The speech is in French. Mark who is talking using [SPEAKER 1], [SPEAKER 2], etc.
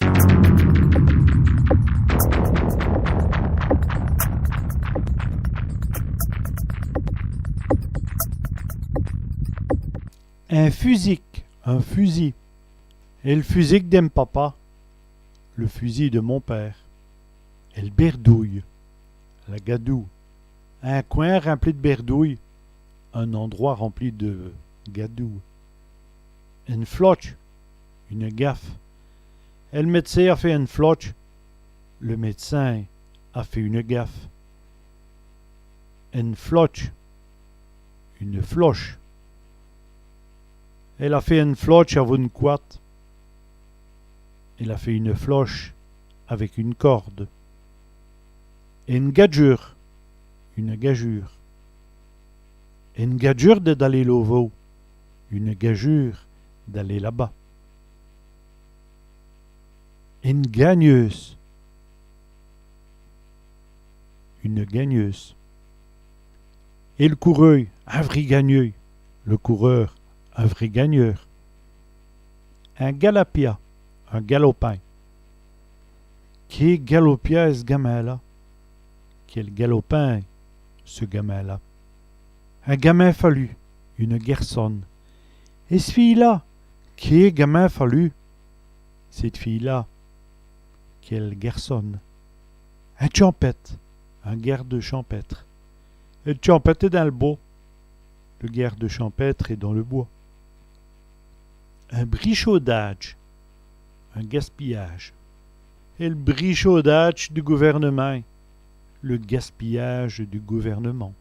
[SPEAKER 1] Un fusic, un fusil. Et le fusic de papa, le fusil de mon père. Et le berdouille, la gadoue. Un coin rempli de berdouille, un endroit rempli de gadoue. Une floche, une gaffe. Et le médecin a fait une floche, le médecin a fait une gaffe. Une floche, une floche. Elle a fait une floche avec une couette. Elle a fait une floche avec une corde. Et une gageure, une gageure. Et une gageure d'aller l'ovo, une gageure d'aller là-bas. Une gagneuse, une gagneuse. Et le coureur, un vrai gagneux, le coureur, un vrai gagneur. Un galopia, un galopin. Qui est galopia ce gamin-là? Quel galopin, ce gamin-là? Un gamin fallu, une garçonne. Et ce fille-là, qui est gamin fallu? Cette fille-là, quelle garçonne? Un champêtre, un garde champêtre. Et le champêtre est dans le bois. Le garde champêtre est dans le bois. Un brichaudage, un gaspillage. Et le brichaudage du gouvernement, le gaspillage du gouvernement.